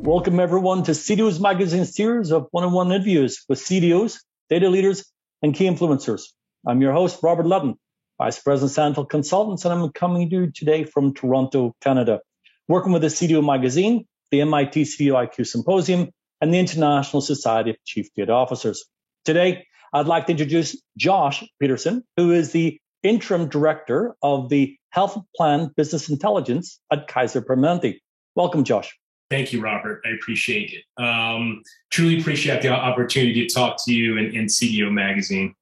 Welcome everyone to CDO's magazine series of one-on-one interviews with CDOs, data leaders, and key influencers. I'm your host, Robert Ludden, Vice President Central Consultants, and I'm coming to you today from Toronto, Canada, working with the CDO magazine, the MIT CDO IQ Symposium, and the International Society of Chief Data Officers. Today, I'd like to introduce Josh Peterson, who is the Interim Director of the Health Plan Business Intelligence at Kaiser Permanente. Welcome, Josh. Thank you, Robert. I appreciate it. Truly appreciate the opportunity to talk to you in CDO Magazine.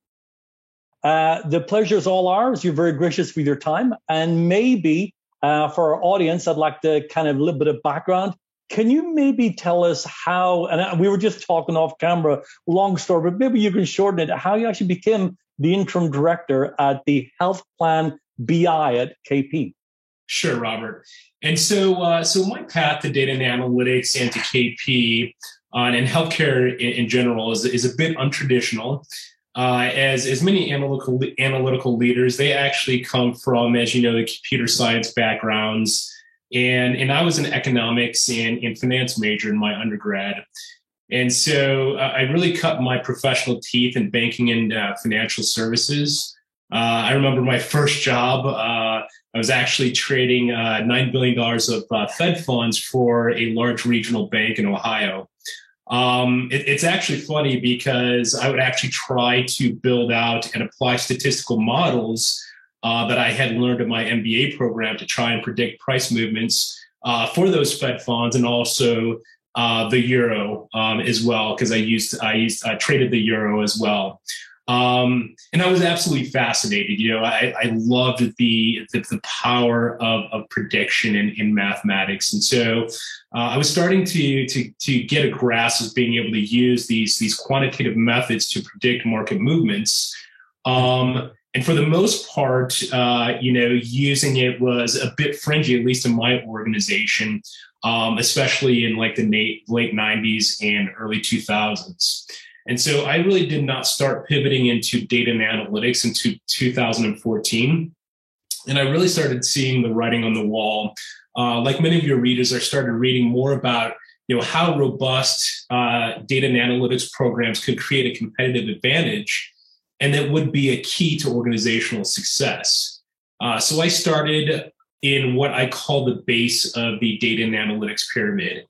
The pleasure is all ours. You're very gracious with your time. And maybe for our audience, I'd like to kind of a little bit of background. Can you maybe tell us how, and we were just talking off camera, long story, but maybe you can shorten it, how you actually became the interim director at the Health Plan BI at KP? Sure, Robert. And so my path to data and analytics and to KP and healthcare in general is a bit untraditional. As many analytical leaders, they actually come from, as you know, the computer science backgrounds. And I was an economics and finance major in my undergrad. And so I really cut my professional teeth in banking and financial services. I remember my first job, I was actually trading $9 billion of Fed funds for a large regional bank in Ohio. It's actually funny because I would actually try to build out and apply statistical models that I had learned in my MBA program to try and predict price movements for those Fed funds, and also the euro as well, because I traded the euro as well. And I was absolutely fascinated. You know, I loved the power of prediction in mathematics. And so I was starting to get a grasp of being able to use these quantitative methods to predict market movements. And for the most part, using it was a bit fringy, at least in my organization, especially in like the late 90s and early 2000s. And so I really did not start pivoting into data and analytics until 2014. And I really started seeing the writing on the wall. Like many of your readers, I started reading more about how robust data and analytics programs could create a competitive advantage, and that would be a key to organizational success. So I started in what I call the base of the data and analytics pyramid.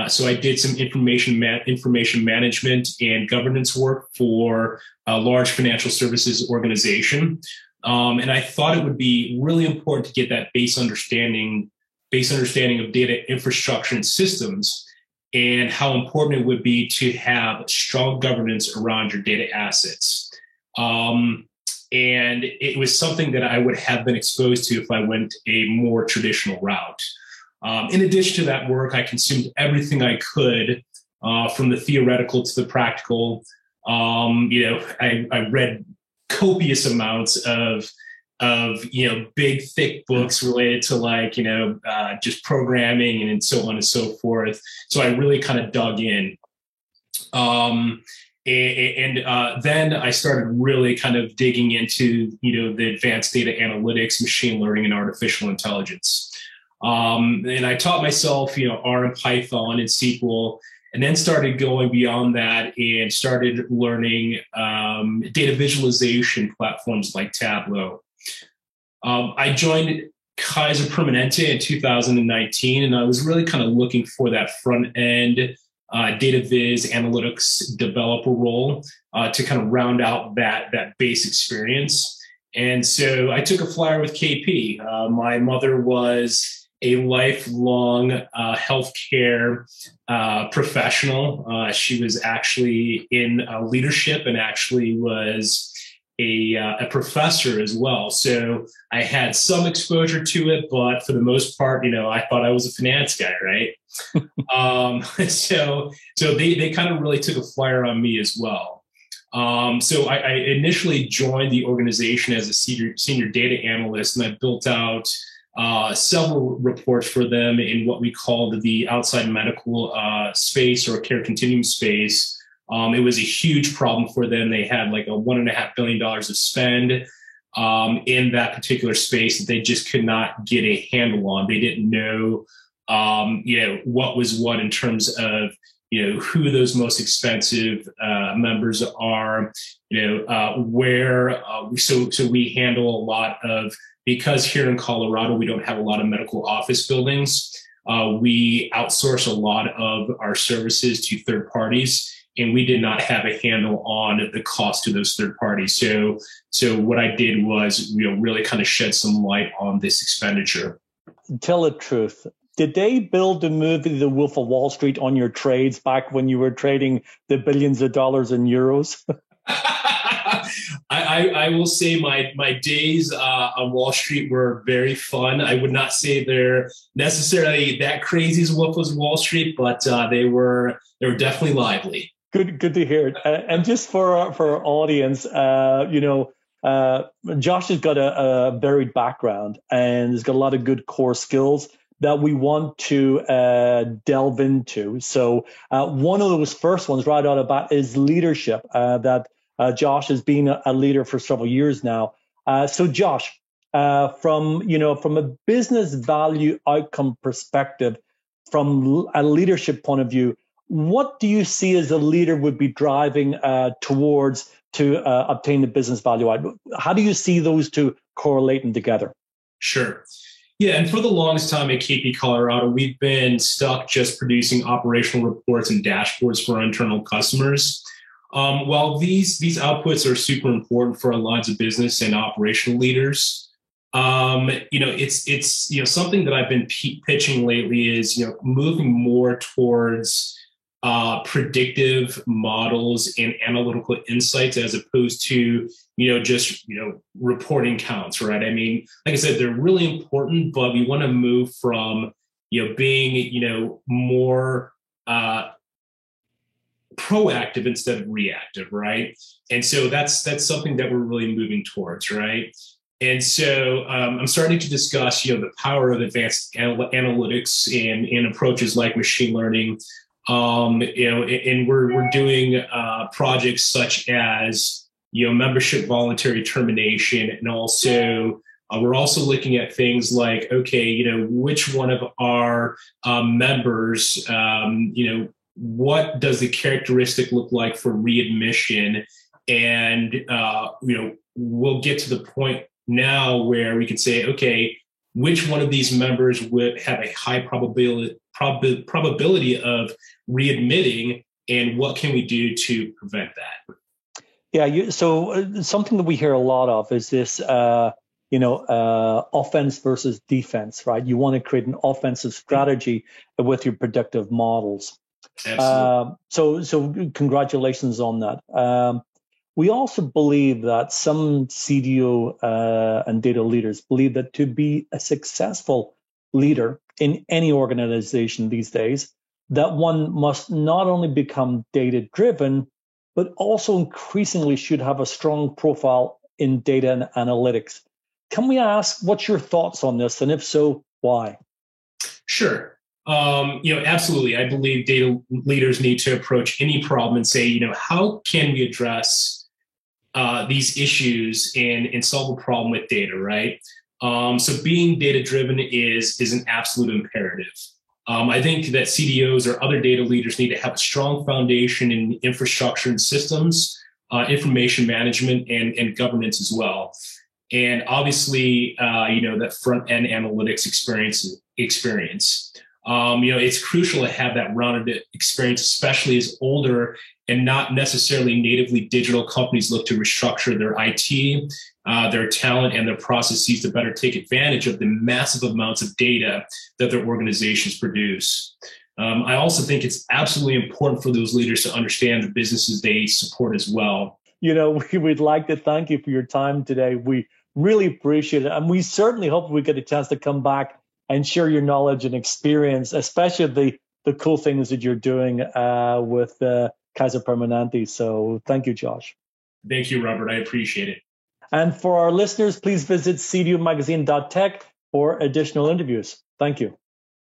So I did some information management and governance work for a large financial services organization. And I thought it would be really important to get that base understanding of data infrastructure and systems, and how important it would be to have strong governance around your data assets. And it was something that I would have been exposed to if I went a more traditional route. In addition to that work, I consumed everything I could, from the theoretical to the practical. I read copious amounts of big, thick books related to just programming and so on and so forth. So I really kind of dug in. Then I started really kind of digging into, the advanced data analytics, machine learning, and artificial intelligence. And I taught myself, R and Python and SQL, and then started going beyond that and started learning data visualization platforms like Tableau. I joined Kaiser Permanente in 2019, and I was really kind of looking for that front end data viz analytics developer role to kind of round out that base experience. And so I took a flyer with KP. My mother was a lifelong healthcare professional. She was actually in leadership and actually was a professor as well. So I had some exposure to it, but for the most part, I thought I was a finance guy, right? So they kind of really took a flyer on me as well. So I initially joined the organization as a senior data analyst, and I built out several reports for them in what we called the outside medical space or care continuum space. It was a huge problem for them. They had like a $1.5 billion of spend in that particular space that they just could not get a handle on. They didn't know what was what in terms of, who those most expensive members are, where. So we handle a lot of, because here in Colorado, we don't have a lot of medical office buildings. We outsource a lot of our services to third parties, and we did not have a handle on the cost to those third parties. So what I did was, really kind of shed some light on this expenditure. Tell the truth. Did they build the movie The Wolf of Wall Street on your trades back when you were trading the billions of dollars in euros? I will say my days on Wall Street were very fun. I would not say they're necessarily that crazy as Wolf of Wall Street, but they were definitely lively. Good to hear it. And just for our audience, Josh has got a varied background and has got a lot of good core skills that we want to delve into. So one of those first ones right out of the bat is leadership. That Josh has been a leader for several years now. So Josh, from a business value outcome perspective, from a leadership point of view, what do you see as a leader would be driving towards to obtain the business value out? How do you see those two correlating together? Sure. Yeah, and for the longest time at KP Colorado, we've been stuck just producing operational reports and dashboards for our internal customers. While these outputs are super important for our lines of business and operational leaders, it's something that I've been pitching lately is moving more towards predictive models and analytical insights as opposed to just reporting counts, right? I mean, like I said, they're really important, but we want to move from being more proactive instead of reactive, right? And so that's something that we're really moving towards, right? And so I'm starting to discuss the power of advanced analytics and approaches like machine learning. And we're doing projects such as membership voluntary termination, and also we're also looking at things like, okay, which one of our members, what does the characteristic look like for readmission, and we'll get to the point now where we can say, okay, which one of these members would have a high probability of readmitting, and what can we do to prevent that? Yeah, so something that we hear a lot of is this, offense versus defense, right? You want to create an offensive strategy with your predictive models. Absolutely. So congratulations on that. We also believe that some CDO and data leaders believe that to be a successful leader in any organization these days, that one must not only become data-driven, but also increasingly should have a strong profile in data and analytics. Can we ask what's your thoughts on this? And if so, why? Sure. Absolutely. I believe data leaders need to approach any problem and say, how can we address these issues and solve a problem with data, right? So being data-driven is an absolute imperative. I think that CDOs or other data leaders need to have a strong foundation in infrastructure and systems, information management, and governance as well. And obviously, that front-end analytics experience. It's crucial to have that rounded experience, especially as older and not necessarily natively digital companies look to restructure their IT, their talent, and their processes to better take advantage of the massive amounts of data that their organizations produce. I also think it's absolutely important for those leaders to understand the businesses they support as well. We'd like to thank you for your time today. We really appreciate it. And we certainly hope we get a chance to come back and share your knowledge and experience, especially the cool things that you're doing with Kaiser Permanente. So thank you, Josh. Thank you, Robert. I appreciate it. And for our listeners, please visit cdomagazine.tech for additional interviews. Thank you.